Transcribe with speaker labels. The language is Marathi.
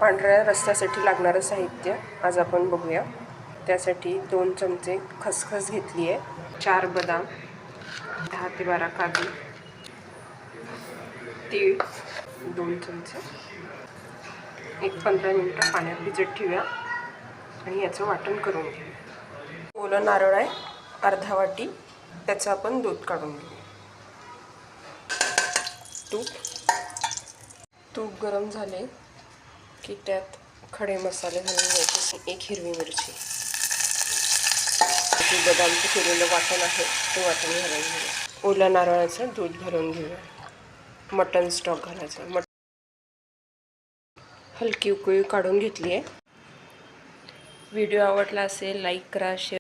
Speaker 1: पांढऱ्या रस्स्यासाठी लागणारं साहित्य आज आपण बघूया। त्यासाठी 2 चमचे खसखस घेतली आहे, 4 बदाम, 10 ते 12 काजू, तीळ 2 चमचे, एक 15 मिनिटं पाण्यात भिजत ठेवूया आणि याचं वाटण करून घेऊया। ओलं नारळ आहे अर्धा वाटी, त्याचं आपण दूध काढून घेऊ। तूप गरम झाले की त्यात खडे मसाले घालून घ्यायचे। एक हिरवी मिरची, बदामचं केलेलं वाटण आहे ते वाटण घालून घेऊया। ओल्या नारळाचं दूध घालून घेऊया। मटन स्टॉक घालायचा। हलकी उकळी काढून घेतली आहे। व्हिडिओ आवडला असेल लाईक करा, शेअर